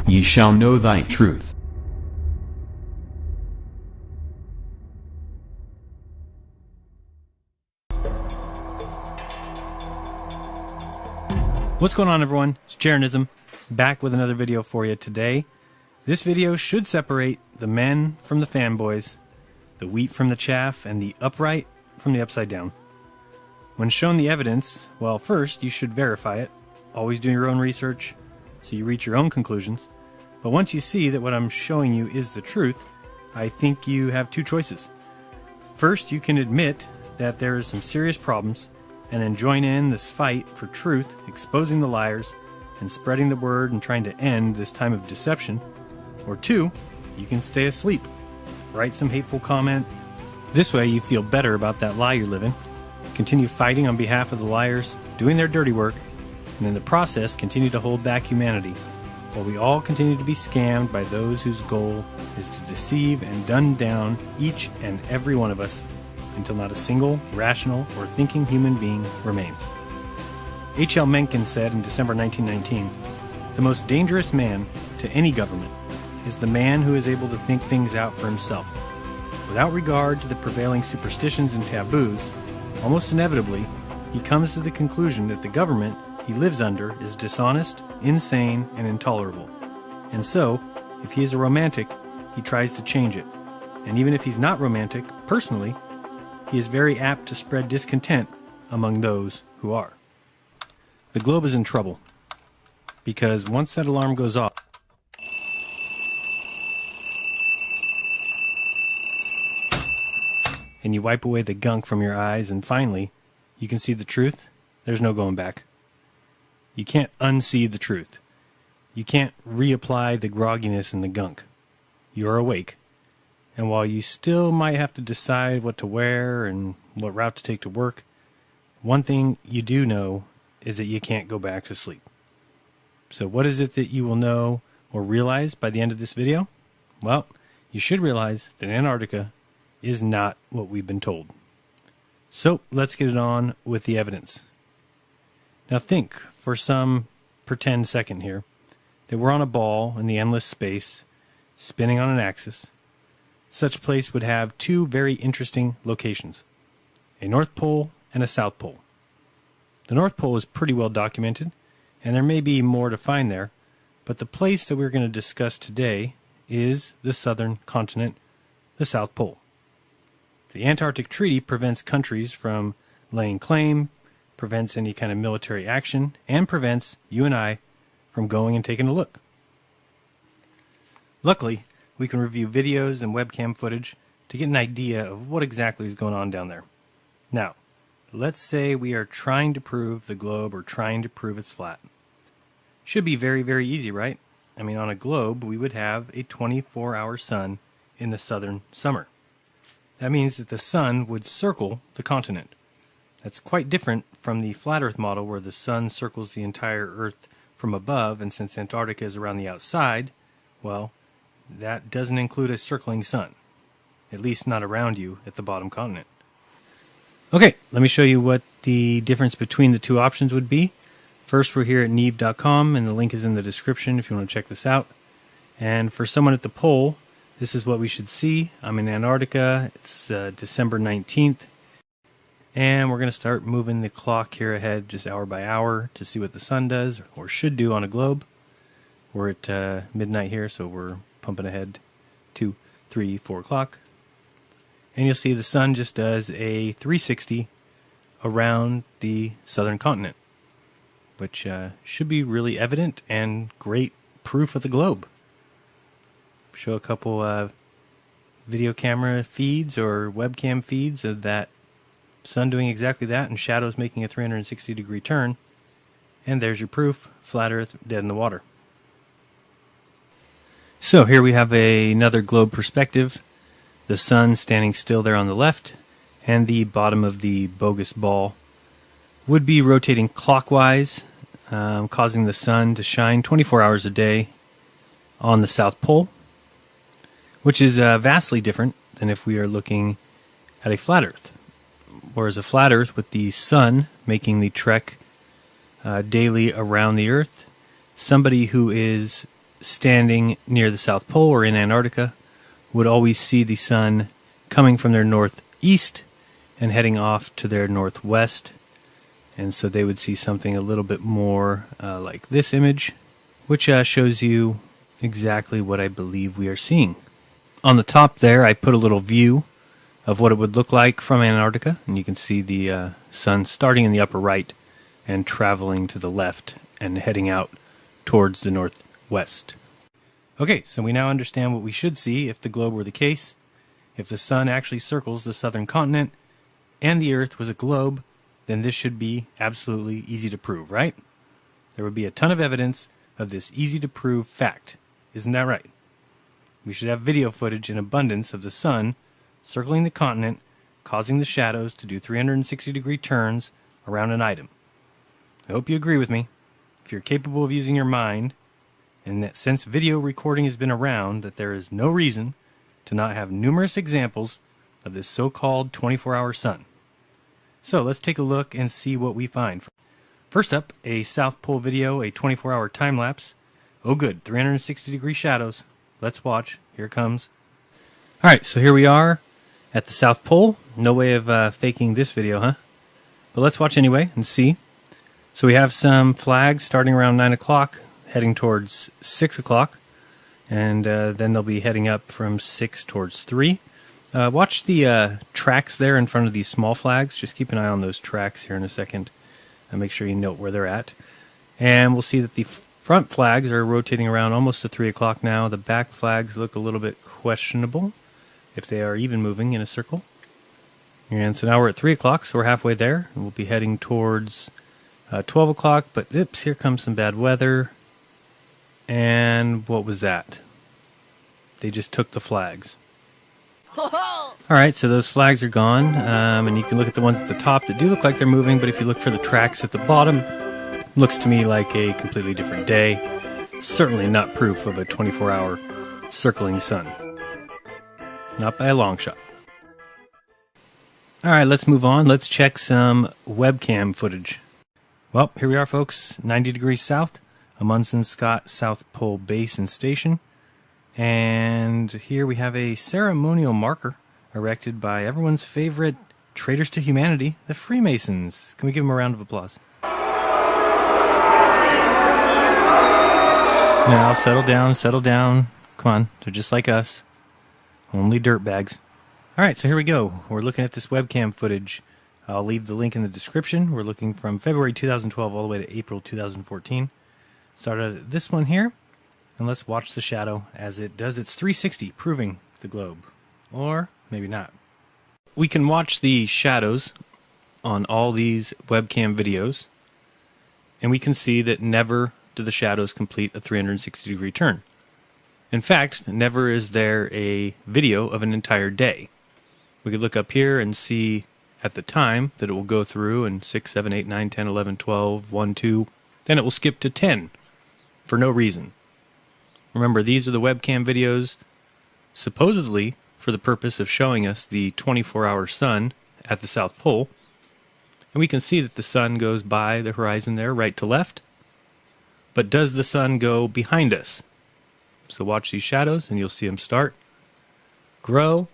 ye shall know thy truth. What's going on, everyone? It's Jaronism, back with another video for you today. This video should separate the men from the fanboys, the wheat from the chaff, and the upright from the upside down. When shown the evidence, well, first you should verify it. Always do your own research so you reach your own conclusions. But once you see that what I'm showing you is the truth, I think you have two choices. First, you can admit that there are some serious problems and then join in this fight for truth, exposing the liars and spreading the word and trying to end this time of deception. Or two, you can stay asleep, write some hateful comment. This way you feel better about that lie you're living, continue fighting on behalf of the liars, doing their dirty work, and in the process continue to hold back humanity, while we all continue to be scammed by those whose goal is to deceive and dumb down each and every one of us until not a single rational or thinking human being remains. H.L. Mencken said in December 1919, "The most dangerous man to any government is the man who is able to think things out for himself. Without regard to the prevailing superstitions and taboos, almost inevitably, he comes to the conclusion that the government he lives under is dishonest, insane, and intolerable. And so, if he is a romantic, he tries to change it. And even if he's not romantic, personally, he is very apt to spread discontent among those who are." The globe is in trouble, because once that alarm goes off, and you wipe away the gunk from your eyes, and finally, you can see the truth, there's no going back. You can't unsee the truth. You can't reapply the grogginess and the gunk. You're awake. And while you still might have to decide what to wear and what route to take to work, one thing you do know is that you can't go back to sleep. So what is it that you will know or realize by the end of this video? Well, you should realize that Antarctica is not what we've been told. So let's get it on with the evidence. Now think for some pretend second here that we're on a ball in the endless space, spinning on an axis. Such place would have two very interesting locations, a North Pole and a South Pole. The North Pole is pretty well documented, and there may be more to find there, but the place that we're going to discuss today is the southern continent, the South Pole. The Antarctic Treaty prevents countries from laying claim, prevents any kind of military action, and prevents you and I from going and taking a look. Luckily, we can review videos and webcam footage to get an idea of what exactly is going on down there. Now, let's say we are trying to prove the globe or trying to prove it's flat. Should be very, very easy, right? I mean, on a globe, we would have a 24-hour sun in the southern summer. That means that the sun would circle the continent. That's quite different from the flat Earth model where the sun circles the entire Earth from above, and since Antarctica is around the outside, well, that doesn't include a circling sun, at least not around you at the bottom continent. Okay, let me show you what the difference between the two options would be. First, we're here at Neve.com, and the link is in the description if you want to check this out. And for someone at the pole, this is what we should see. I'm in Antarctica. It's December 19th. And we're going to start moving the clock here ahead just hour by hour to see what the sun does, or should do on a globe. We're at midnight here, so we're pumping ahead 2, 3, 4 o'clock. And you'll see the sun just does a 360 around the southern continent, which should be really evident and great proof of the globe. Show a couple video camera feeds or webcam feeds of that sun doing exactly that and shadows making a 360-degree turn. And there's your proof, flat Earth, dead in the water. So here we have another globe perspective. The sun standing still there on the left, and the bottom of the bogus ball would be rotating clockwise, causing the sun to shine 24 hours a day on the South Pole, which is vastly different than if we are looking at a flat Earth. Whereas a flat Earth with the sun making the trek daily around the Earth, somebody who is standing near the South Pole or in Antarctica would always see the sun coming from their northeast and heading off to their northwest. And so they would see something a little bit more like this image, which shows you exactly what I believe we are seeing. On the top there, I put a little view of what it would look like from Antarctica, and you can see the sun starting in the upper right and traveling to the left and heading out towards the northwest. Okay, so we now understand what we should see if the globe were the case. If the sun actually circles the southern continent and the Earth was a globe, then this should be absolutely easy to prove, right? There would be a ton of evidence of this easy to prove fact. Isn't that right? We should have video footage in abundance of the sun circling the continent, causing the shadows to do 360-degree turns around an item. I hope you agree with me. If you're capable of using your mind, and that since video recording has been around, that there is no reason to not have numerous examples of this so-called 24-hour sun. So let's take a look and see what we find. First up, a South Pole video, a 24-hour time-lapse. Oh good, 360-degree shadows. Let's watch. Here it comes. Alright, so here we are at the South Pole. No way of faking this video, huh? But let's watch anyway and see. So we have some flags starting around 9 o'clock, heading towards 6 o'clock, and then they'll be heading up from 6 towards 3. Watch the tracks there in front of these small flags. Just keep an eye on those tracks here in a second and make sure you note where they're at. And we'll see that the front flags are rotating around almost to 3 o'clock now. The back flags look a little bit questionable, if they are even moving in a circle. And so now we're at 3 o'clock, so we're halfway there. And we'll be heading towards 12 o'clock, but oops, here comes some bad weather. And what was that? They just took the flags. Alright, so those flags are gone, and you can look at the ones at the top that do look like they're moving, but if you look for the tracks at the bottom, looks to me like a completely different day. Certainly not proof of a 24-hour circling sun. Not by a long shot. Alright, let's move on. Let's check some webcam footage. Well, here we are, folks. 90 degrees south, Amundsen Scott South Pole Base and Station. And here we have a ceremonial marker erected by everyone's favorite traitors to humanity, the Freemasons. Can we give them a round of applause? Now, settle down, settle down. Come on, they're just like us. Only dirtbags. Alright, so here we go. We're looking at this webcam footage. I'll leave the link in the description. We're looking from February 2012 all the way to April 2014. Started at this one here. And let's watch the shadow as it does its 360, proving the globe. Or maybe not. We can watch the shadows on all these webcam videos, and we can see that never do the shadows complete a 360-degree turn. In fact, never is there a video of an entire day. We could look up here and see at the time that it will go through in 6, 7, 8, 9, 10, 11, 12, 1, 2, then it will skip to 10 for no reason. Remember, these are the webcam videos supposedly for the purpose of showing us the 24-hour sun at the South Pole. And we can see that the sun goes by the horizon there, right to left. But does the sun go behind us? So watch these shadows and you'll see them start, grow,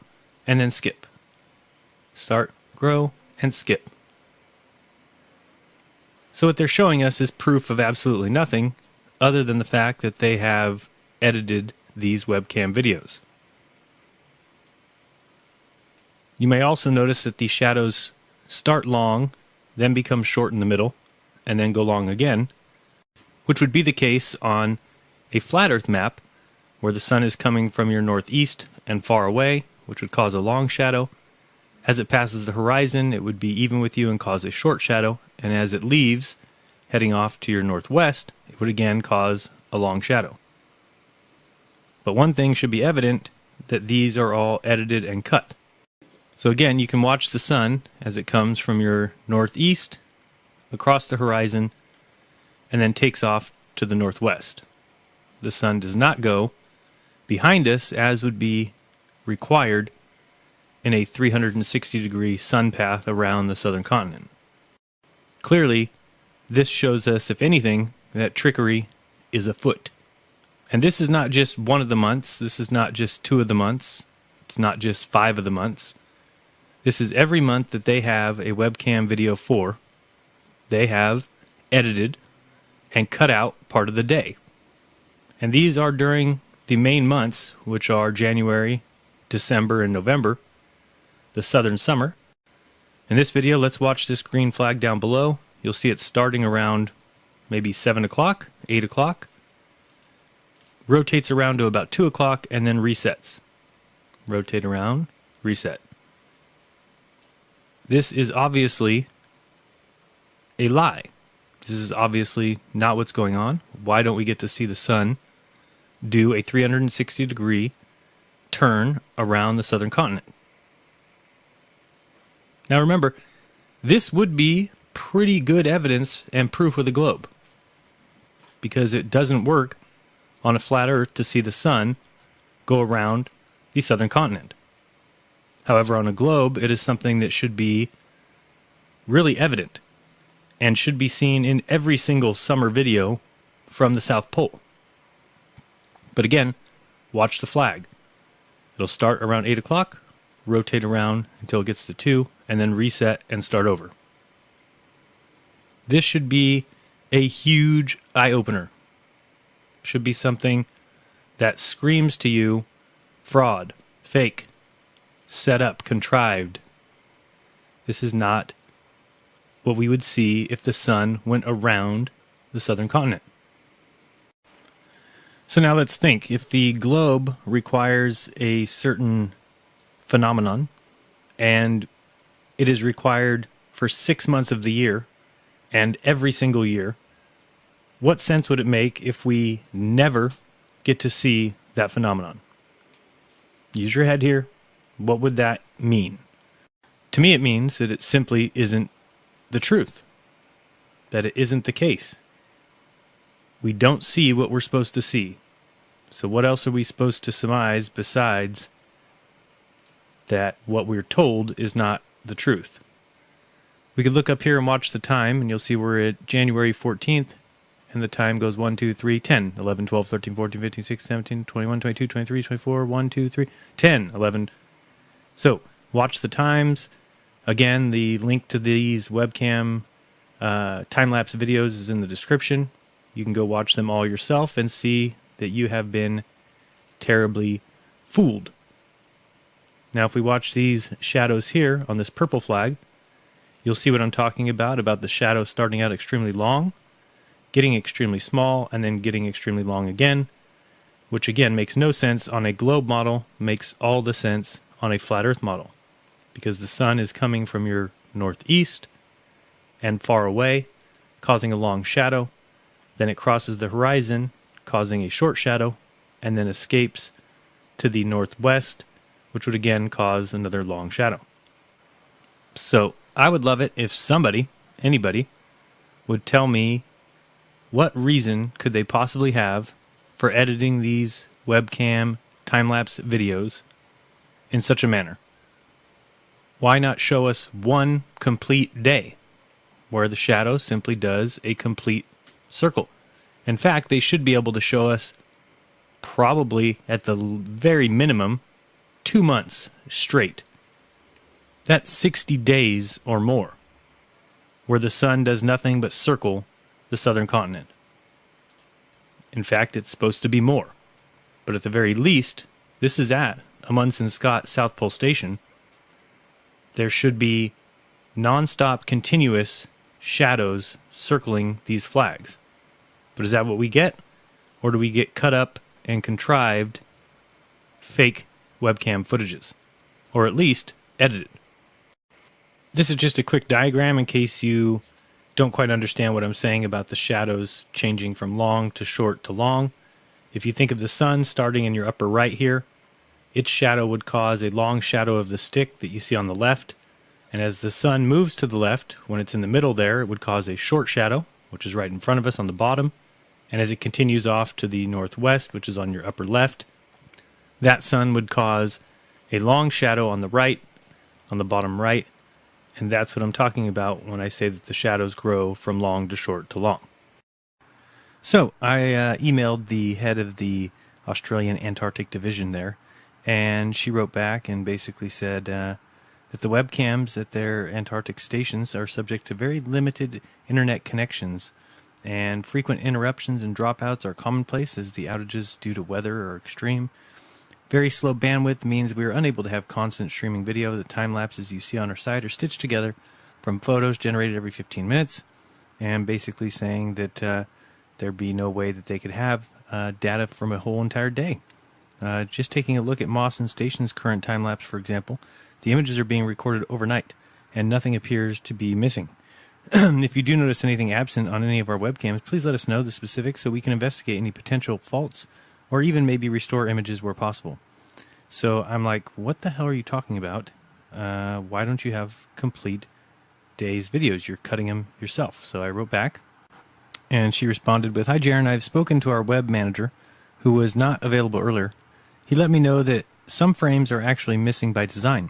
and then skip. Start, grow, and skip. So what they're showing us is proof of absolutely nothing other than the fact that they have edited these webcam videos. You may also notice that these shadows start long, then become short in the middle, and then go long again, which would be the case on a flat Earth map where the sun is coming from your northeast and far away, which would cause a long shadow. As it passes the horizon, it would be even with you and cause a short shadow, and as it leaves, heading off to your northwest, it would again cause a long shadow. But one thing should be evident, that these are all edited and cut. So again, you can watch the sun as it comes from your northeast, across the horizon, and then takes off to the northwest. The sun does not go behind us as would be required in a 360-degree sun path around the southern continent. Clearly, this shows us, if anything, that trickery is afoot. And this is not just one of the months. This is not just 2 of the months. It's not just 5 of the months. This is every month that they have a webcam video for. They have edited and cut out part of the day. And these are during the main months, which are January, December, and November, the southern summer. In this video, let's watch this green flag down below. You'll see it starting around maybe 7 o'clock, 8 o'clock. Rotates around to about 2 o'clock and then resets. Rotate around, reset. This is obviously a lie. This is obviously not what's going on. Why don't we get to see the sun do a 360-degree turn around the southern continent? Now remember, this would be pretty good evidence and proof with a globe, because it doesn't work on a flat Earth to see the sun go around the southern continent. However, on a globe, it is something that should be really evident and should be seen in every single summer video from the South Pole. But again, watch the flag. It'll start around 8 o'clock, rotate around until it gets to 2, and then reset and start over. This should be a huge eye-opener. Should be something that screams to you fraud, fake, set up, contrived. This is not what we would see if the sun went around the southern continent. So now let's think. If the globe requires a certain phenomenon and it is required for 6 months of the year and every single year, what sense would it make if we never get to see that phenomenon? Use your head here. What would that mean? To me, it means that it simply isn't the truth, that it isn't the case. We don't see what we're supposed to see. So what else are we supposed to surmise besides that what we're told is not the truth? We could look up here and watch the time, and you'll see we're at January 14th, and the time goes 1, 2, 3, 10, 11, 12, 13, 14, 15, 16, 17, 21, 22, 23, 24, 1, 2, 3, 10, 11. So watch the times. Again, the link to these webcam time-lapse videos is in the description. You can go watch them all yourself and see that you have been terribly fooled. Now, if we watch these shadows here on this purple flag, you'll see what I'm talking about the shadow starting out extremely long, getting extremely small, and then getting extremely long again, which again makes no sense on a globe model, makes all the sense on a flat Earth model, because the sun is coming from your northeast and far away, causing a long shadow. Then it crosses the horizon, causing a short shadow, and then escapes to the northwest, which would again cause another long shadow. So I would love it if somebody, anybody, would tell me what reason could they possibly have for editing these webcam time-lapse videos in such a manner. Why not show us one complete day where the shadow simply does a complete circle? In fact, they should be able to show us probably at the very minimum 2 months straight. That's 60 days or more where the sun does nothing but circle the southern continent. In fact, it's supposed to be more. But at the very least, this is at Amundsen Scott South Pole Station. There should be non-stop continuous shadows circling these flags. But is that what we get? Or do we get cut up and contrived fake webcam footages? Or at least edited? This is just a quick diagram in case you don't quite understand what I'm saying about the shadows changing from long to short to long. If you think of the sun starting in your upper right here, its shadow would cause a long shadow of the stick that you see on the left. And as the sun moves to the left, when it's in the middle there, it would cause a short shadow, which is right in front of us on the bottom. And as it continues off to the northwest, which is on your upper left, that sun would cause a long shadow on the right, on the bottom right. And that's what I'm talking about when I say that the shadows grow from long to short to long. So I emailed the head of the Australian Antarctic Division there, and she wrote back and basically said that the webcams at their Antarctic stations are subject to very limited internet connections, and frequent interruptions and dropouts are commonplace as the outages due to weather are extreme. Very slow bandwidth means we are unable to have constant streaming video. The time lapses you see on our site are stitched together from photos generated every 15 minutes, and basically saying that there'd be no way that they could have data from a whole entire day. Just taking a look at Mawson Station's current time lapse, for example, the images are being recorded overnight, and nothing appears to be missing. If you do notice anything absent on any of our webcams, please let us know the specifics so we can investigate any potential faults, or even maybe restore images where possible. So I'm like, what the hell are you talking about? Why don't you have complete day's videos? You're cutting them yourself. So I wrote back, and she responded with, "Hi Jaron, I've spoken to our web manager, who was not available earlier. He let me know that some frames are actually missing by design.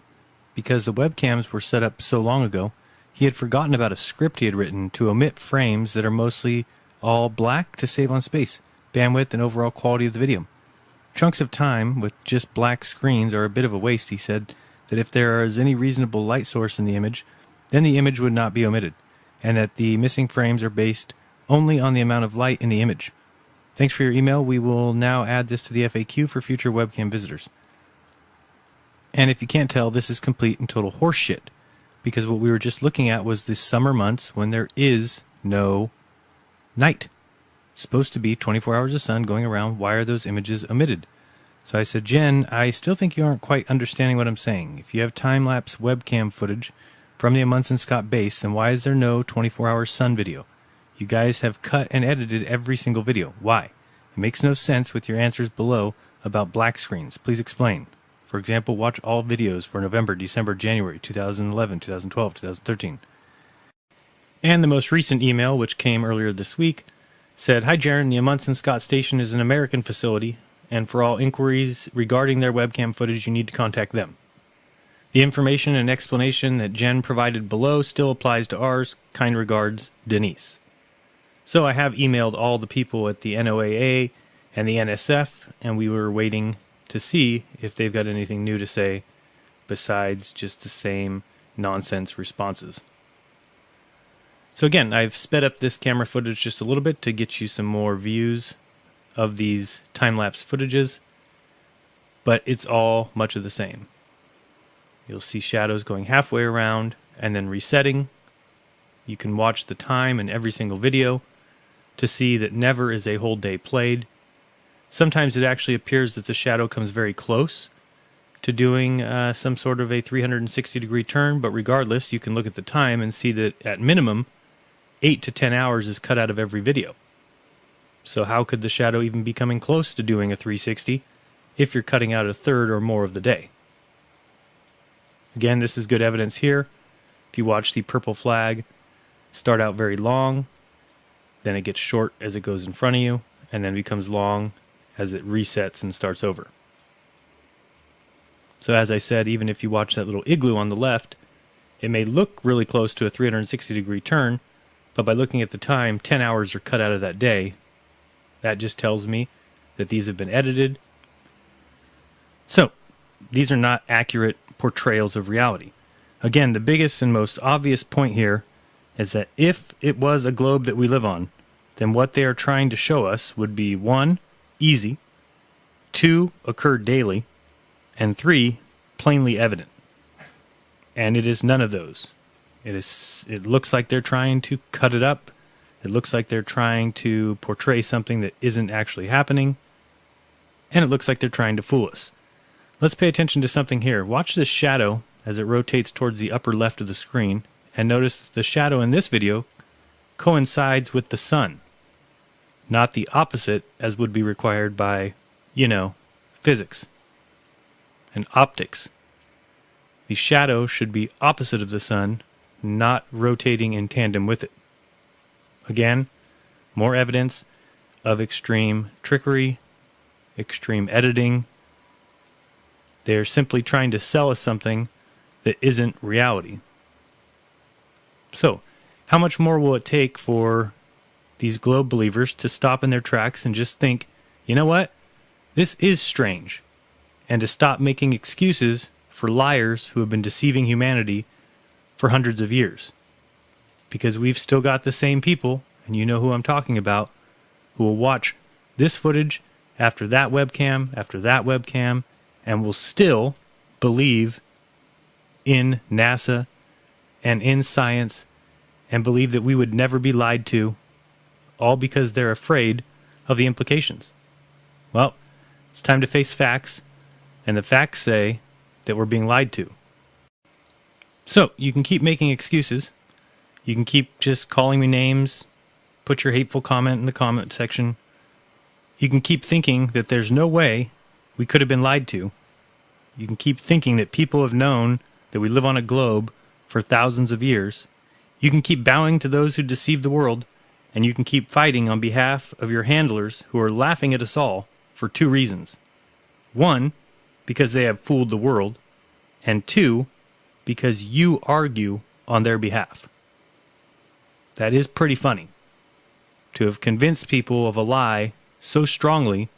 Because the webcams were set up so long ago, he had forgotten about a script he had written to omit frames that are mostly all black to save on space, bandwidth, and overall quality of the video. Chunks of time with just black screens are a bit of a waste," he said, "that if there is any reasonable light source in the image, then the image would not be omitted, and that the missing frames are based only on the amount of light in the image. Thanks for your email. We will now add this to the FAQ for future webcam visitors." And if you can't tell, this is complete and total horseshit, because what we were just looking at was the summer months when there is no night. It's supposed to be 24 hours of sun going around. Why are those images omitted? So I said, "Jen, I still think you aren't quite understanding what I'm saying. If you have time-lapse webcam footage from the Amundsen Scott base, then why is there no 24-hour sun video? You guys have cut and edited every single video. Why? It makes no sense with your answers below about black screens. Please explain. For example, watch all videos for November, December, January 2011, 2012, 2013. And the most recent email, which came earlier this week, said, "Hi Jaron, the Amundsen Scott Station is an American facility, and for all inquiries regarding their webcam footage, you need to contact them. The information and explanation that Jen provided below still applies to ours. Kind regards, Denise." So I have emailed all the people at the NOAA and the NSF, and we were waiting to see if they've got anything new to say besides just the same nonsense responses. So again, I've sped up this camera footage just a little bit to get you some more views of these time-lapse footages, but it's all much of the same. You'll see shadows going halfway around and then resetting. You can watch the time in every single video to see that never is a whole day played. Sometimes it actually appears that the shadow comes very close to doing some sort of a 360-degree turn, but regardless, you can look at the time and see that at minimum, 8 to 10 hours is cut out of every video. So how could the shadow even be coming close to doing a 360 if you're cutting out a third or more of the day? Again, this is good evidence here. If you watch the purple flag start out very long, then it gets short as it goes in front of you, and then becomes long as it resets and starts over. So as I said, even if you watch that little igloo on the left, it may look really close to a 360-degree turn, but by looking at the time, 10 hours are cut out of that day. That just tells me that these have been edited. So, these are not accurate portrayals of reality. Again, the biggest and most obvious point here is that if it was a globe that we live on, then what they are trying to show us would be 1, easy, 2, occur daily, and 3, plainly evident. And it is none of those. It looks like they're trying to cut it up. It looks like they're trying to portray something that isn't actually happening. And it looks like they're trying to fool us. Let's pay attention to something here. Watch this shadow as it rotates towards the upper left of the screen, and notice that the shadow in this video coincides with the sun, not the opposite as would be required by, physics and optics. The shadow should be opposite of the sun, not rotating in tandem with it. Again, more evidence of extreme trickery, extreme editing. They're simply trying to sell us something that isn't reality. So, how much more will it take for these globe believers to stop in their tracks and just think, you know what? This is strange. And to stop making excuses for liars who have been deceiving humanity for hundreds of years. Because we've still got the same people, and you know who I'm talking about, who will watch this footage after that webcam, and will still believe in NASA and in science and believe that we would never be lied to, all because they're afraid of the implications. Well, it's time to face facts, and the facts say that we're being lied to. So, you can keep making excuses. You can keep just calling me names, put your hateful comment in the comment section. You can keep thinking that there's no way we could have been lied to. You can keep thinking that people have known that we live on a globe for thousands of years. You can keep bowing to those who deceive the world, and you can keep fighting on behalf of your handlers who are laughing at us all for two reasons. One, because they have fooled the world, and two, because you argue on their behalf. That is pretty funny, to have convinced people of a lie so strongly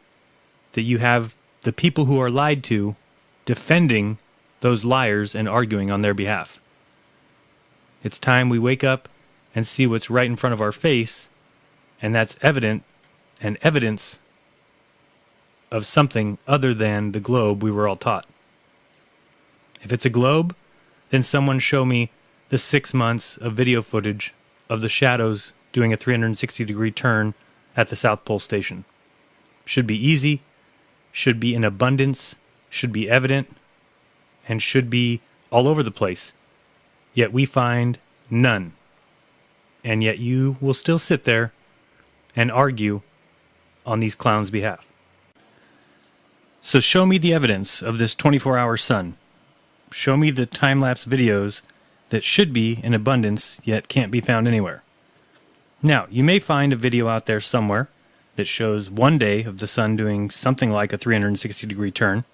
that you have the people who are lied to defending those liars and arguing on their behalf. It's time we wake up and see what's right in front of our face, and that's evident and evidence of something other than the globe we were all taught. If it's a globe, then someone show me the 6 months of video footage of the shadows doing a 360-degree turn at the South Pole Station. Should be easy, should be in abundance, should be evident, and should be all over the place. Yet we find none. And yet you will still sit there and argue on these clowns' behalf. So show me the evidence of this 24-hour sun. Show me the time-lapse videos that should be in abundance yet can't be found anywhere. Now, you may find a video out there somewhere that shows one day of the sun doing something like a 360-degree turn,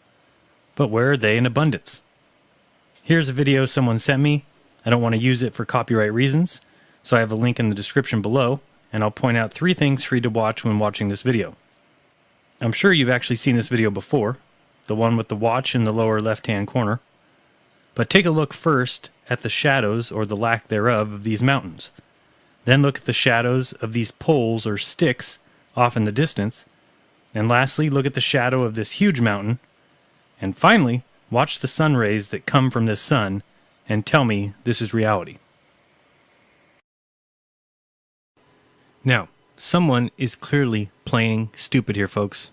but where are they in abundance? Here's a video someone sent me. I don't want to use it for copyright reasons, so I have a link in the description below, and I'll point out 3 things for you to watch when watching this video. I'm sure you've actually seen this video before, the one with the watch in the lower left-hand corner. But take a look first at the shadows, or the lack thereof, of these mountains. Then look at the shadows of these poles or sticks off in the distance. And lastly, look at the shadow of this huge mountain. And finally, watch the sun rays that come from this sun and tell me this is reality. Now, someone is clearly playing stupid here, folks.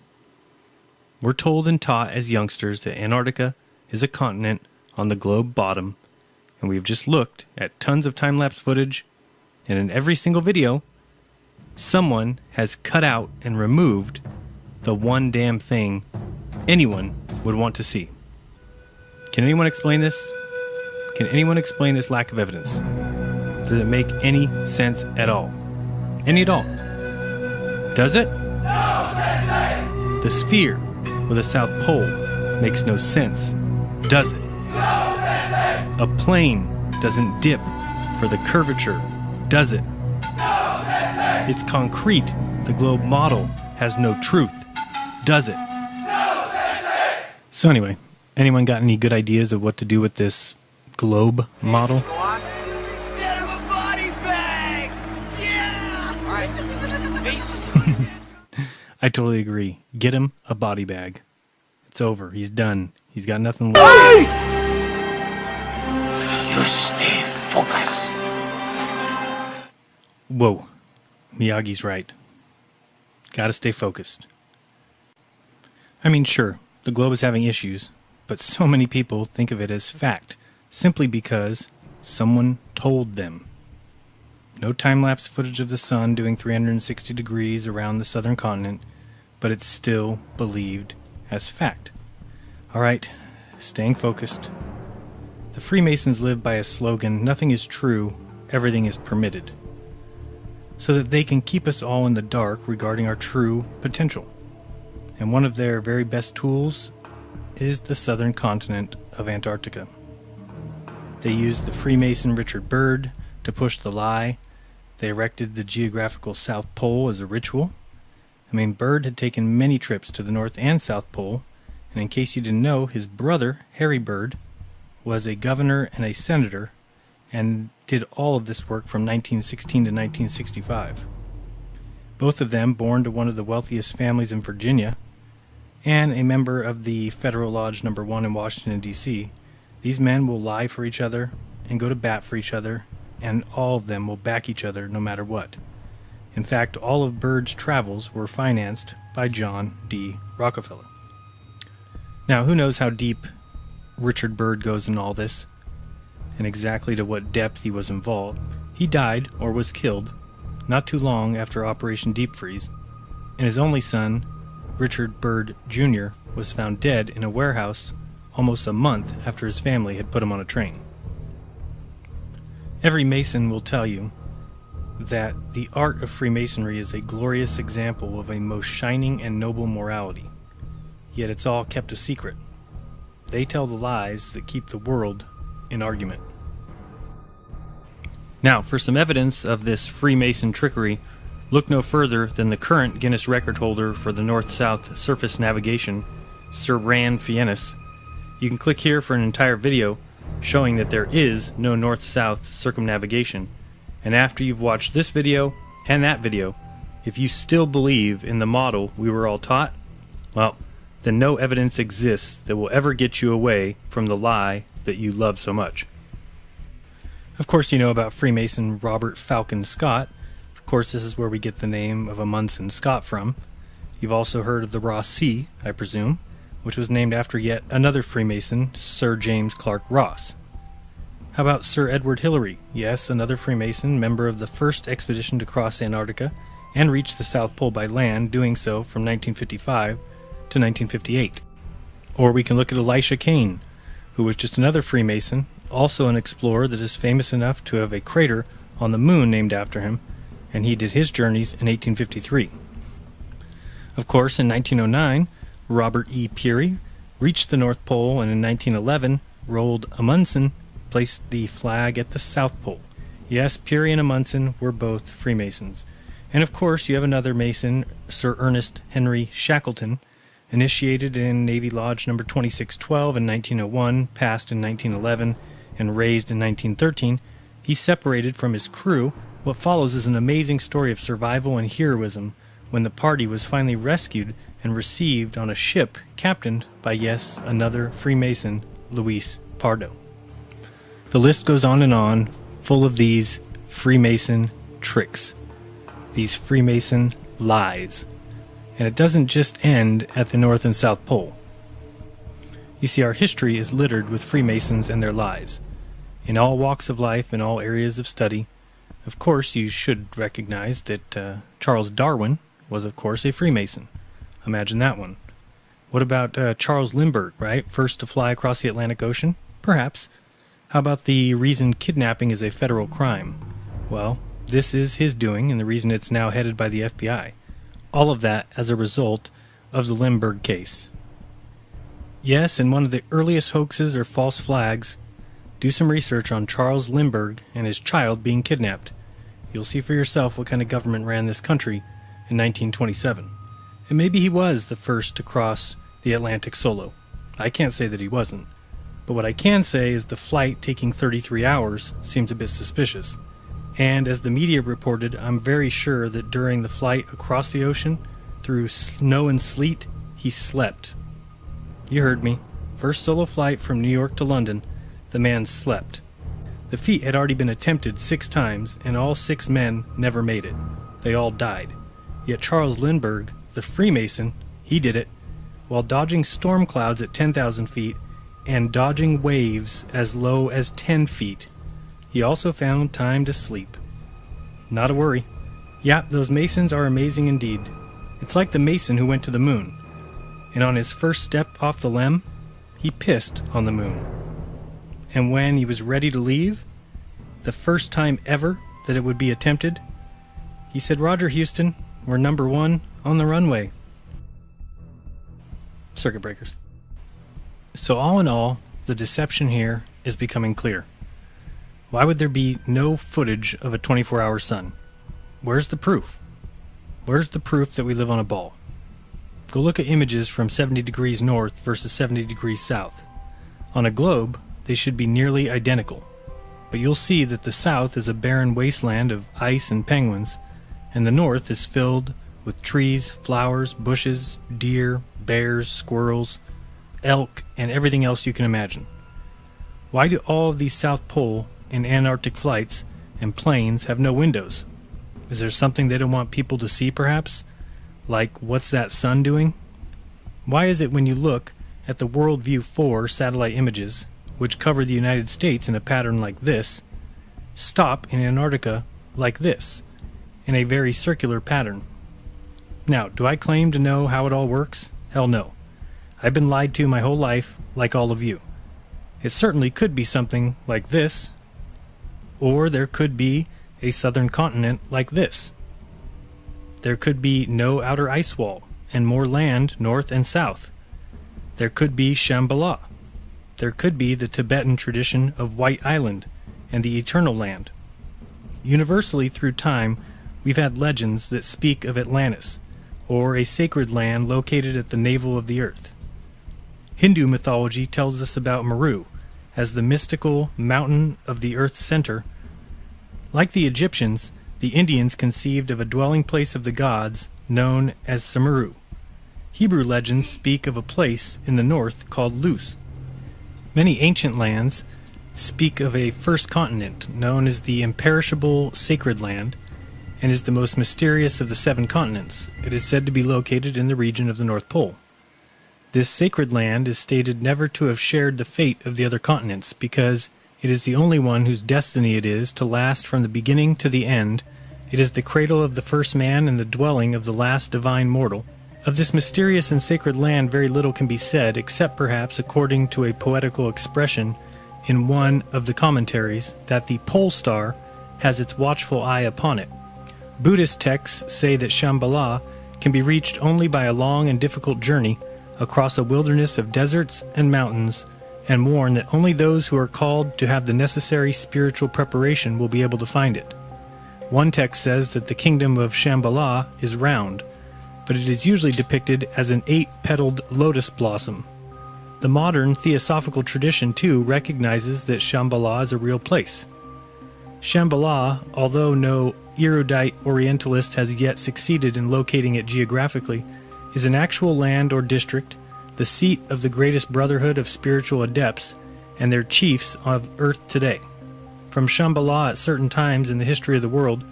We're told and taught as youngsters that Antarctica is a continent on the globe bottom, and we've just looked at tons of time-lapse footage, and in every single video, someone has cut out and removed the one damn thing anyone would want to see. Can anyone explain this? Can anyone explain this lack of evidence? Does it make any sense at all? Any at all? Does it? The sphere with a South Pole makes no sense, does it? A plane doesn't dip for the curvature, does it? It's concrete. The globe model has no truth, does it? So anyway, anyone got any good ideas of what to do with this globe model? Get him a body bag! Yeah! All right. I totally agree. Get him a body bag. It's over. He's done. He's got nothing left. You stay focused. Whoa. Miyagi's right. Gotta stay focused. I mean, sure, the globe is having issues, but so many people think of it as fact, simply because someone told them. No time-lapse footage of the sun doing 360 degrees around the southern continent, but it's still believed as fact. Alright, staying focused. The Freemasons live by a slogan, nothing is true, everything is permitted, so that they can keep us all in the dark regarding our true potential. And one of their very best tools is the southern continent of Antarctica. They used the Freemason Richard Byrd to push the lie They erected the geographical South Pole as a ritual. I mean, Byrd had taken many trips to the North and South Pole, and in case you didn't know, his brother, Harry Byrd, was a governor and a senator, and did all of this work from 1916 to 1965. Both of them born to one of the wealthiest families in Virginia, and a member of the Federal Lodge No. 1 in Washington, D.C. These men will lie for each other and go to bat for each other, and all of them will back each other no matter what. In fact, all of Byrd's travels were financed by John D. Rockefeller. Now, who knows how deep Richard Byrd goes in all this, and exactly to what depth he was involved. He died, or was killed, not too long after Operation Deep Freeze, and his only son, Richard Byrd Jr., was found dead in a warehouse almost a month after his family had put him on a train. Every Mason will tell you that the art of Freemasonry is a glorious example of a most shining and noble morality, yet it's all kept a secret. They tell the lies that keep the world in argument. Now, for some evidence of this Freemason trickery, look no further than the current Guinness record holder for the North-South surface navigation, Sir Rand Fiennes. You can click here for an entire video showing that there is no north-south circumnavigation. And after you've watched this video and that video, if you still believe in the model we were all taught, well, then no evidence exists that will ever get you away from the lie that you love so much. Of course, you know about Freemason Robert Falcon Scott. Of course, this is where we get the name of Amundsen Scott from. You've also heard of the Ross Sea, I presume, which was named after yet another Freemason, Sir James Clark Ross. How about Sir Edward Hillary? Yes, another Freemason, member of the first expedition to cross Antarctica and reach the South Pole by land, doing so from 1955 to 1958. Or we can look at Elisha Kane, who was just another Freemason, also an explorer that is famous enough to have a crater on the moon named after him, and he did his journeys in 1853. Of course, in 1909, Robert E. Peary reached the North Pole, and in 1911, Roald Amundsen placed the flag at the South Pole. Yes, Peary and Amundsen were both Freemasons. And of course, you have another Mason, Sir Ernest Henry Shackleton, initiated in Navy Lodge No. 2612 in 1901, passed in 1911, and raised in 1913. He separated from his crew. What follows is an amazing story of survival and heroism when the party was finally rescued and received on a ship captained by, yes, another Freemason, Luis Pardo. The list goes on, full of these Freemason tricks, these Freemason lies. And it doesn't just end at the North and South Pole. You see, our history is littered with Freemasons and their lies. In all walks of life, in all areas of study. Of course, you should recognize that Charles Darwin was, of course, a Freemason. Imagine that one. What about Charles Lindbergh, right? First to fly across the Atlantic Ocean? Perhaps. How about the reason kidnapping is a federal crime? Well, this is his doing, and the reason it's now headed by the FBI. All of that as a result of the Lindbergh case. Yes, in one of the earliest hoaxes or false flags, do some research on Charles Lindbergh and his child being kidnapped. You'll see for yourself what kind of government ran this country in 1927. And maybe he was the first to cross the Atlantic solo. I can't say that he wasn't. But what I can say is the flight taking 33 hours seems a bit suspicious. And as the media reported, I'm very sure that during the flight across the ocean, through snow and sleet, he slept. You heard me. First solo flight from New York to London, the man slept. The feat had already been attempted 6 times, and all 6 men never made it. They all died. Yet Charles Lindbergh, the Freemason, he did it, while dodging storm clouds at 10,000 feet and dodging waves as low as 10 feet. He also found time to sleep. Not a worry. Yeah, those Masons are amazing indeed. It's like the Mason who went to the moon. And on his first step off the LEM, he pissed on the moon. And when he was ready to leave, the first time ever that it would be attempted, he said, "Roger, Houston, we're number 1 on the runway." Circuit breakers. So all in all, the deception here is becoming clear. Why would there be no footage of a 24-hour sun? where's the proof? Where's the proof that we live on a ball? Go look at images from 70 degrees north versus 70 degrees south. On a globe, they should be nearly identical, but you'll see that the south is a barren wasteland of ice and penguins, and the north is filled with trees, flowers, bushes, deer, bears, squirrels, elk, and everything else you can imagine. Why do all of these South Pole and Antarctic flights and planes have no windows? Is there something they don't want people to see, perhaps? Like, what's that sun doing? Why is it when you look at the World View 4 satellite images, which cover the United States in a pattern like this, stop in Antarctica like this, in a very circular pattern? Now, do I claim to know how it all works? Hell no. I've been lied to my whole life, like all of you. It certainly could be something like this, or there could be a southern continent like this. There could be no outer ice wall, and more land north and south. There could be Shambhala. There could be the Tibetan tradition of White Island and the Eternal Land. Universally through time, we've had legends that speak of Atlantis, or a sacred land located at the navel of the earth. Hindu mythology tells us about Meru as the mystical mountain of the earth's center. Like the Egyptians, the Indians conceived of a dwelling place of the gods known as Sumeru. Hebrew legends speak of a place in the north called Luz. Many ancient lands speak of a first continent known as the imperishable sacred land, and is the most mysterious of the 7 continents. It is said to be located in the region of the North Pole. This sacred land is stated never to have shared the fate of the other continents, because it is the only one whose destiny it is to last from the beginning to the end. It is the cradle of the first man and the dwelling of the last divine mortal. Of this mysterious and sacred land very little can be said, except perhaps, according to a poetical expression in one of the commentaries, that the pole star has its watchful eye upon it. Buddhist texts say that Shambhala can be reached only by a long and difficult journey across a wilderness of deserts and mountains, and warn that only those who are called to have the necessary spiritual preparation will be able to find it. One text says that the kingdom of Shambhala is round, but it is usually depicted as an 8-petaled lotus blossom. The modern theosophical tradition, too, recognizes that Shambhala is a real place. Shambhala, although no erudite Orientalist has yet succeeded in locating it geographically, is an actual land or district, the seat of the greatest brotherhood of spiritual adepts and their chiefs of earth today. From Shambhala at certain times in the history of the world,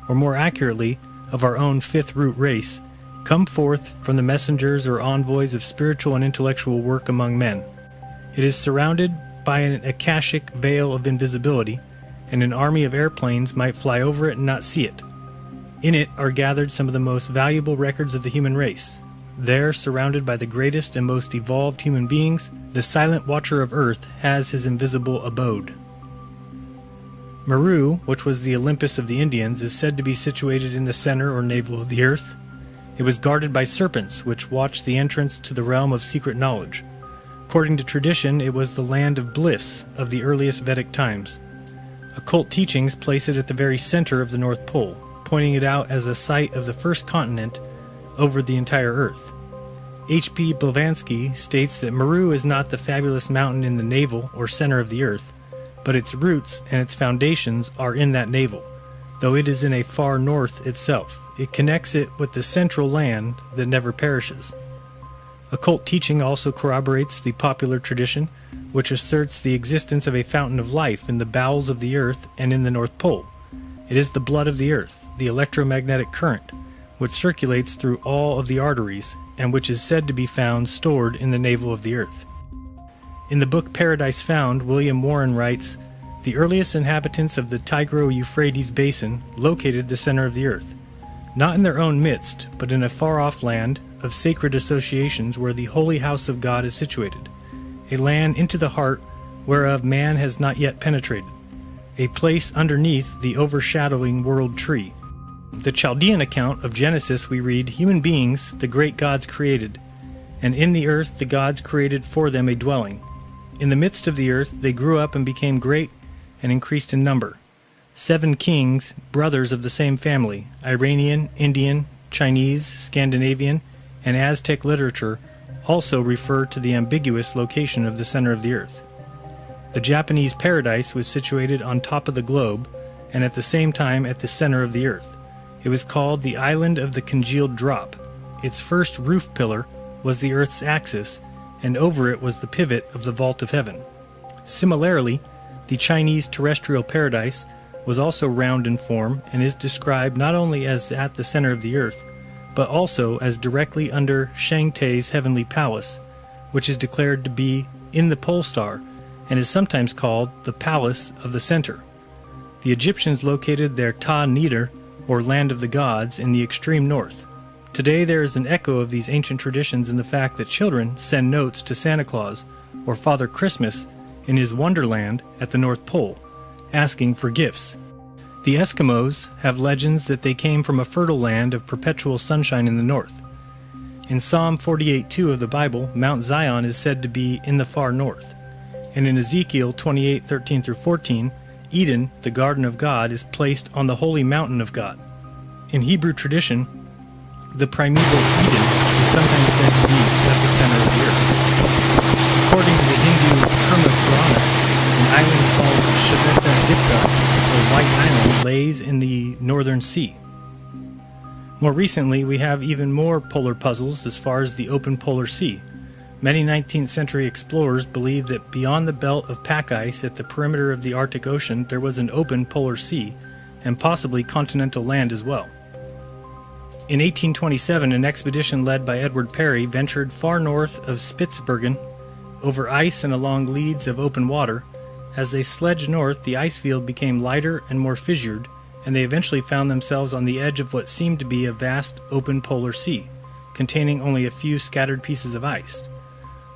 or more accurately, of our own fifth root race, come forth from the messengers or envoys of spiritual and intellectual work among men. It is surrounded by an akashic veil of invisibility, and an army of airplanes might fly over it and not see it. In it are gathered some of the most valuable records of the human race. There, surrounded by the greatest and most evolved human beings, the silent watcher of earth has his invisible abode. Meru, which was the Olympus of the Indians, is said to be situated in the center or navel of the earth. It was guarded by serpents, which watched the entrance to the realm of secret knowledge. According to tradition, it was the land of bliss of the earliest Vedic times. Occult teachings place it at the very center of the North Pole, pointing it out as the site of the first continent over the entire Earth. H.P. Blavatsky states that Meru is not the fabulous mountain in the navel or center of the Earth, but its roots and its foundations are in that navel, though it is in a far north itself. It connects it with the central land that never perishes. Occult teaching also corroborates the popular tradition, which asserts the existence of a fountain of life in the bowels of the Earth and in the North Pole. It is the blood of the Earth, the electromagnetic current, which circulates through all of the arteries, and which is said to be found stored in the navel of the Earth. In the book Paradise Found, William Warren writes, "The earliest inhabitants of the Tigro-Euphrates basin located the center of the Earth, not in their own midst, but in a far-off land of sacred associations where the holy house of God is situated, a land into the heart whereof man has not yet penetrated, a place underneath the overshadowing world tree." The Chaldean account of Genesis we read, "Human beings the great gods created, and in the earth the gods created for them a dwelling. In the midst of the earth they grew up and became great and increased in number. 7 kings, brothers of the same family, Iranian, Indian, Chinese, Scandinavian, and Aztec literature also refer to the ambiguous location of the center of the earth. The Japanese paradise was situated on top of the globe, and at the same time at the center of the earth. It was called the Island of the Congealed Drop. Its first roof pillar was the earth's axis, and over it was the pivot of the vault of heaven. Similarly, the Chinese terrestrial paradise was also round in form and is described not only as at the center of the earth, but also as directly under Shangtai's heavenly palace, which is declared to be in the pole star and is sometimes called the Palace of the Center. The Egyptians located their Ta Neder, or Land of the Gods, in the extreme north. Today there is an echo of these ancient traditions in the fact that children send notes to Santa Claus, or Father Christmas, in his Wonderland at the North Pole, asking for gifts. The Eskimos have legends that they came from a fertile land of perpetual sunshine in the north. In Psalm 48:2 of the Bible, Mount Zion is said to be in the far north. And in Ezekiel 28:13-14, Eden, the garden of God, is placed on the holy mountain of God. In Hebrew tradition, the primeval Eden is sometimes said to be at the center of the earth. According to the Hindu Karma Purana, an island called Shvetadipta, or White Island, lays in the northern sea. More recently, we have even more polar puzzles as far as the open polar sea. Many 19th century explorers believed that beyond the belt of pack ice at the perimeter of the Arctic Ocean there was an open polar sea, and possibly continental land as well. In 1827, an expedition led by Edward Parry ventured far north of Spitsbergen, over ice and along leads of open water. As they sledged north, the ice field became lighter and more fissured, and they eventually found themselves on the edge of what seemed to be a vast open polar sea, containing only a few scattered pieces of ice.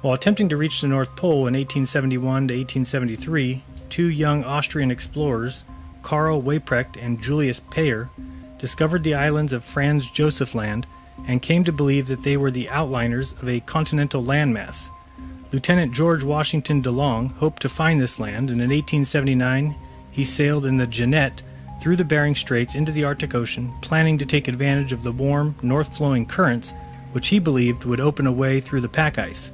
While attempting to reach the North Pole in 1871 to 1873, 2 young Austrian explorers, Karl Weyprecht and Julius Payer, discovered the islands of Franz Josef Land and came to believe that they were the outliners of a continental landmass. Lieutenant George Washington DeLong hoped to find this land, and in 1879 he sailed in the Jeannette through the Bering Straits into the Arctic Ocean, planning to take advantage of the warm, north-flowing currents, which he believed would open a way through the pack ice.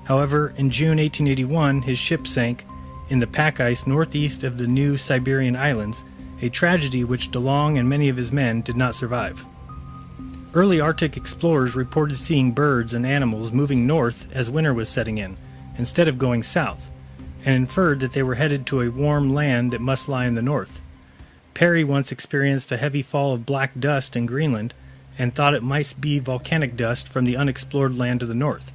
However, in June 1881, his ship sank in the pack ice northeast of the New Siberian Islands, a tragedy which DeLong and many of his men did not survive. Early Arctic explorers reported seeing birds and animals moving north as winter was setting in, instead of going south, and inferred that they were headed to a warm land that must lie in the north. Parry once experienced a heavy fall of black dust in Greenland and thought it might be volcanic dust from the unexplored land to the north.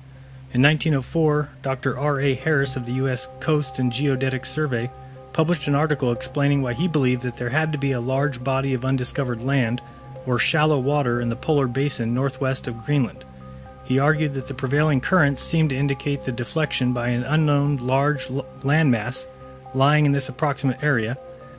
In 1904, Dr. R.A. Harris of the U.S. Coast and Geodetic Survey published an article explaining why he believed that there had to be a large body of undiscovered land or shallow water in the polar basin northwest of Greenland. He argued that the prevailing currents seemed to indicate the deflection by an unknown large landmass lying in this approximate area,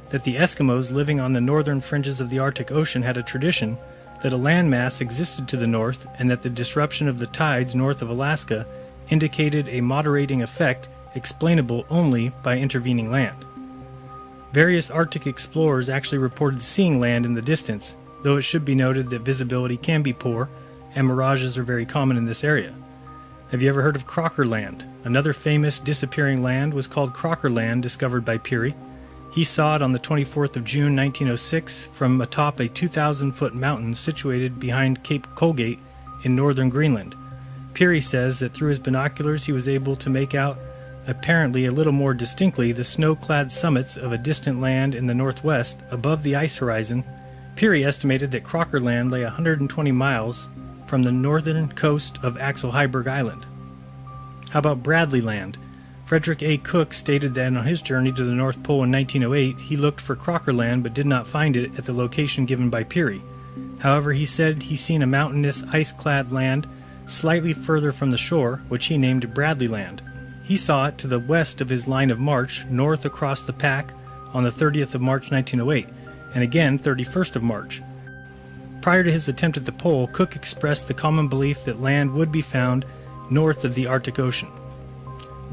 that the Eskimos living on the northern fringes of the Arctic Ocean had a tradition that a landmass existed to the north, and that the disruption of the tides north of Alaska indicated a moderating effect explainable only by intervening land. Various Arctic explorers actually reported seeing land in the distance, though it should be noted that visibility can be poor and mirages are very common in this area. Have you ever heard of Crocker Land? Another famous disappearing land was called Crocker Land, discovered by Peary. He saw it on the 24th of June 1906 from atop a 2,000-foot mountain situated behind Cape Colgate in northern Greenland. Peary says that through his binoculars he was able to make out, apparently a little more distinctly, the snow-clad summits of a distant land in the northwest above the ice horizon. Peary estimated that Crocker Land lay 120 miles from the northern coast of Axel Heiberg Island. How about Bradley Land? Frederick A. Cook stated that on his journey to the North Pole in 1908, he looked for Crocker Land but did not find it at the location given by Peary. However, he said he seen a mountainous, ice-clad land slightly further from the shore, which he named Bradley Land. He saw it to the west of his line of march, north across the pack, on the 30th of March 1908, and again 31st of March. Prior to his attempt at the pole, Cook expressed the common belief that land would be found north of the Arctic Ocean.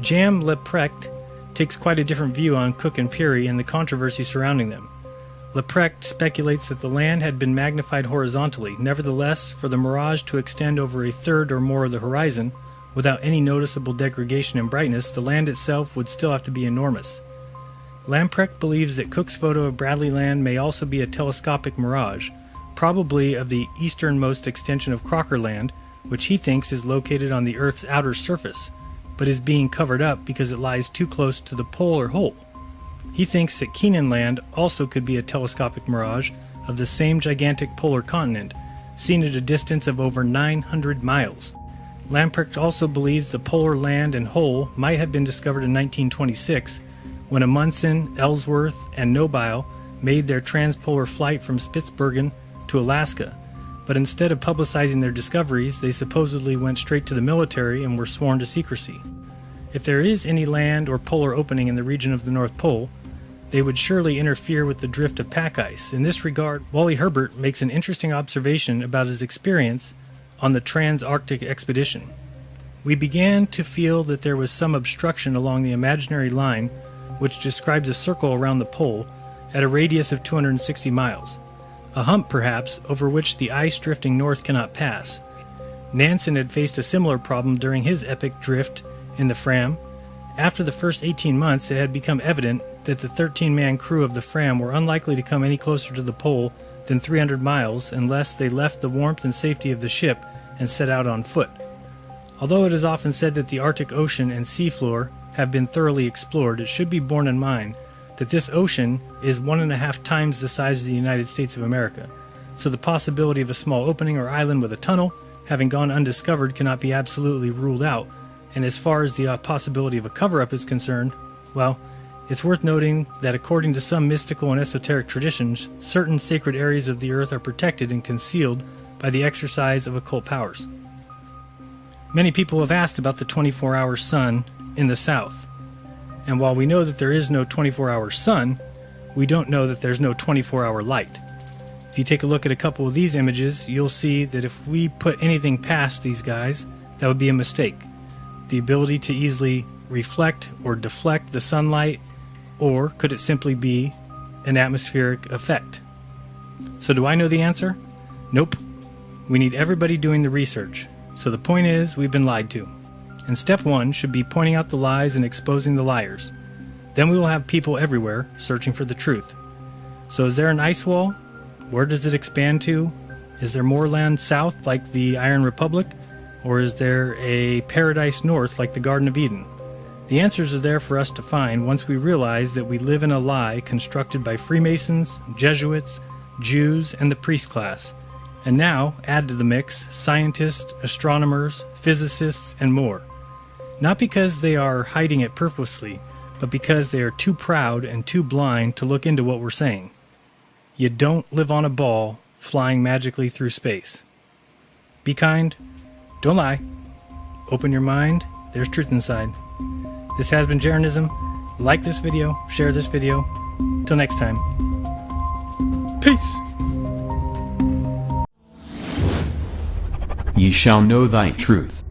Jan Leprecht takes quite a different view on Cook and Peary and the controversy surrounding them. Leprecht speculates that the land had been magnified horizontally. Nevertheless, for the mirage to extend over a third or more of the horizon, without any noticeable degradation in brightness, the land itself would still have to be enormous. Lamprecht believes that Cook's photo of Bradley Land may also be a telescopic mirage, probably of the easternmost extension of Crocker Land, which he thinks is located on the Earth's outer surface, but is being covered up because it lies too close to the polar hole. He thinks that Keenan Land also could be a telescopic mirage of the same gigantic polar continent, seen at a distance of over 900 miles. Lamprecht also believes the polar land and hole might have been discovered in 1926, when Amundsen, Ellsworth, and Nobile made their transpolar flight from Spitsbergen to Alaska, but instead of publicizing their discoveries, they supposedly went straight to the military and were sworn to secrecy. If there is any land or polar opening in the region of the North Pole, they would surely interfere with the drift of pack ice. In this regard, Wally Herbert makes an interesting observation about his experience on the Trans-Arctic expedition. We began to feel that there was some obstruction along the imaginary line which describes a circle around the pole at a radius of 260 miles. A hump, perhaps, over which the ice drifting north cannot pass. Nansen had faced a similar problem during his epic drift in the Fram. After the first 18 months, it had become evident that the 13-man crew of the Fram were unlikely to come any closer to the pole than 300 miles unless they left the warmth and safety of the ship and set out on foot. Although it is often said that the Arctic Ocean and seafloor have been thoroughly explored, it should be borne in mind that this ocean is 1.5 times the size of the United States of America, so the possibility of a small opening or island with a tunnel having gone undiscovered cannot be absolutely ruled out, and as far as the possibility of a cover-up is concerned, well, it's worth noting that according to some mystical and esoteric traditions, certain sacred areas of the earth are protected and concealed by the exercise of occult powers. Many people have asked about the 24-hour sun in the south. And while we know that there is no 24-hour sun, we don't know that there's no 24-hour light. If you take a look at a couple of these images, you'll see that if we put anything past these guys, that would be a mistake. The ability to easily reflect or deflect the sunlight, or could it simply be an atmospheric effect? So do I know the answer? Nope. We need everybody doing the research. So the point is, we've been lied to. And step one should be pointing out the lies and exposing the liars. Then we will have people everywhere searching for the truth. So is there an ice wall? Where does it expand to? Is there more land south like the Iron Republic? Or is there a paradise north like the Garden of Eden? The answers are there for us to find once we realize that we live in a lie constructed by Freemasons, Jesuits, Jews, and the priest class. And now, add to the mix scientists, astronomers, physicists, and more. Not because they are hiding it purposely, but because they are too proud and too blind to look into what we're saying. You don't live on a ball flying magically through space. Be kind. Don't lie. Open your mind. There's truth inside. This has been Jeranism. Like this video. Share this video. Till next time. Peace. Ye shall know thy truth,